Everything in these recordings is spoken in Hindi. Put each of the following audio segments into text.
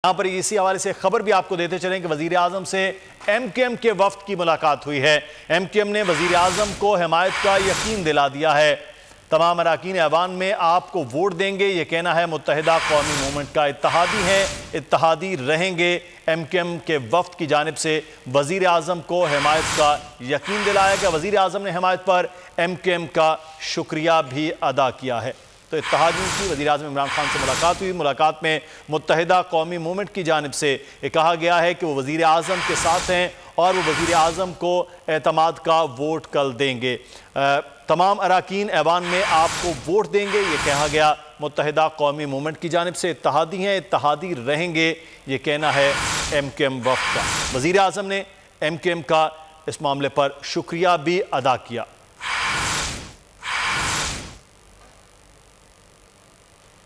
यहाँ पर इसी हवाले से खबर भी आपको देते चलें कि वजीर आजम से MKM के वफ्द की मुलाकात हुई है। MKM ने वजीर आजम को हिमायत का यकीन दिला दिया है। तमाम अरकान ऐवान में आपको वोट देंगे, ये कहना है मुत्तहिदा कौमी मूवमेंट का। इत्तहादी हैं, इत्तहादी रहेंगे। MKM के वफ्द की जानिब से वजीर आजम को हिमायत का यकीन दिलाया गया। वजीर आजम ने हिमायत पर MKM का शुक्रिया भी अदा किया है। तो इत्तहादियों की वज़ीर आज़म इमरान खान से मुलाकात हुई। मुलाकात में मुत्तहिदा कौमी मूवमेंट की जानिब से ये कहा गया है कि वो वज़ीर आज़म के साथ हैं और वो वज़ीर आज़म को एतमाद का वोट कल देंगे। तमाम अरकान ऐवान में आपको वोट देंगे, ये कहा गया मुत्तहिदा कौमी मूवमेंट की जानिब से। इत्तहादी हैं, इत्तहादी रहेंगे, ये कहना है MKM वफ़द का। वज़ीर आज़म ने MKM का इस मामले पर शुक्रिया भी अदा किया।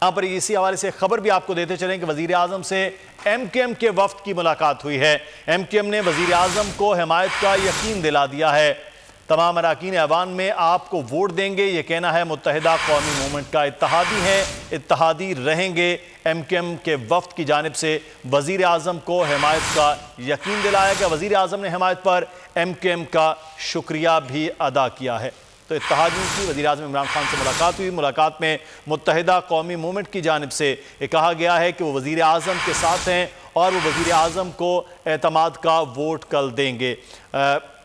यहाँ पर इसी हवाले से खबर भी आपको देते चलें कि वजीर आजम से MKM के वफ्द की मुलाकात हुई है। MKM ने वजीर आजम को हिमायत का यकीन दिला दिया है। तमाम अरकान ऐवान में आपको वोट देंगे, ये कहना है मुत्तहिदा कौमी मूवमेंट का। इत्तहादी हैं, इत्तहादी रहेंगे। MKM के वफ्द की जानिब से वजीर आजम को हिमायत का यकीन दिलाया गया। वजीर आजम ने हिमायत पर MKM का शुक्रिया भी अदा किया है। तो इत्तहादियों की वज़ीर आज़म इमरान खान से मुलाकात हुई। मुलाकात में मुत्तहिदा कौमी मूवमेंट की जानिब से ये कहा गया है कि वो वज़ीर आज़म के साथ हैं और वो वज़ीर आज़म को एतमाद का वोट कल देंगे।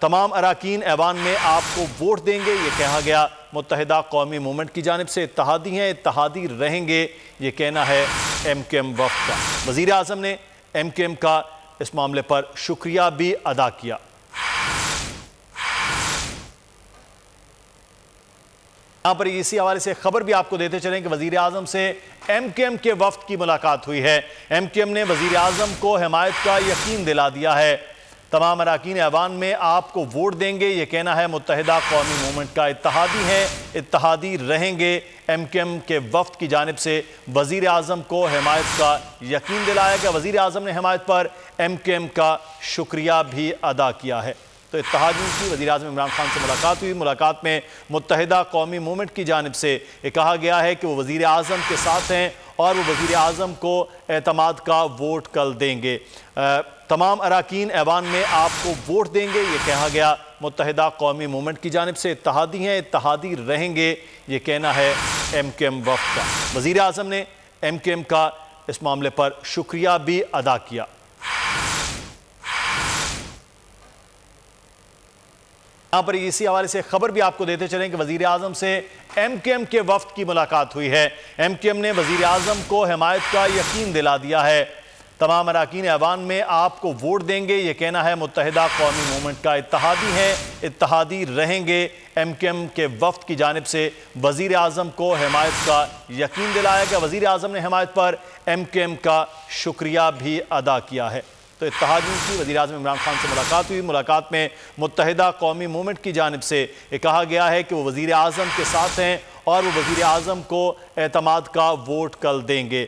तमाम अरकान ऐवान में आपको वोट देंगे, ये कहा गया मुत्तहिदा कौमी मूवमेंट की जानिब से। इत्तहादी हैं, इत्तहादी रहेंगे, ये कहना है MKM वफ़द का। वज़ीर आज़म ने MKM का इस मामले पर शुक्रिया भी अदा किया। यहाँ पर इसी हवाले से खबर भी आपको देते चलें कि वजीर आजम से MKM के वफ्द की मुलाकात हुई है। MKM ने वजीर आजम को हिमायत का यकीन दिला दिया है। तमाम अरकान ऐवान में आपको वोट देंगे, ये कहना है मुत्तहिदा कौमी मूवमेंट का। इत्तहादी हैं, इत्तहादी रहेंगे। MKM के वफ्द की जानिब से वजीर आजम को हिमायत का यकीन दिलाया गया। वजीर आजम ने हिमायत पर MKM का शुक्रिया भी अदा किया है। तो इत्तहादियों की वज़ीर आज़म इमरान खान से मुलाकात हुई। मुलाकात में मुत्तहिदा कौमी मूवमेंट की जानिब से ये कहा गया है कि वो वज़ीर आज़म के साथ हैं और वो वज़ीर आज़म को एतमाद का वोट कल देंगे। तमाम अरकान ऐवान में आपको वोट देंगे, ये कहा गया मुत्तहिदा कौमी मूवमेंट की जानिब से। इत्तहादी हैं, इत्तहादी रहेंगे, ये कहना है MKM वफ़द का। वज़ीर आज़म ने MKM का इस मामले पर शुक्रिया भी अदा किया। यहाँ पर इसी हवाले से खबर भी आपको देते चलें कि वजीर आजम से MKM के वफ्द की मुलाकात हुई है। MKM ने वजीर आजम को हिमायत का यकीन दिला दिया है। तमाम अरकान ऐवान में आपको वोट देंगे, ये कहना है मुत्तहिदा कौमी मूवमेंट का। इत्तहादी हैं, इत्तहादी रहेंगे। MKM के वफ्द की जानिब से वजीर आजम को हिमायत का यकीन दिलाया गया। वजीर आजम ने हिमायत पर MKM का शुक्रिया भी अदा किया है। तो इत्तहादियों की वज़ीर आज़म इमरान खान से मुलाकात हुई। मुलाकात में मुत्तहिदा कौमी मूवमेंट की जानिब से ये कहा गया है कि वो वज़ीर आज़म के साथ हैं और वो वज़ीर आज़म को एतमाद का वोट कल देंगे।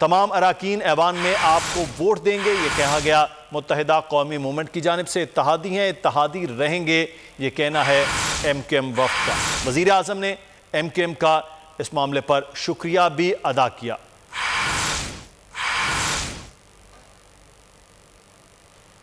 तमाम अरकान ऐवान में आपको वोट देंगे, ये कहा गया मुत्तहिदा कौमी मूवमेंट की जानिब से। इत्तहादी हैं, इत्तहादी रहेंगे, ये कहना है MKM वफ़द का। वज़ीर आज़म ने MKM का इस मामले पर शुक्रिया भी अदा किया।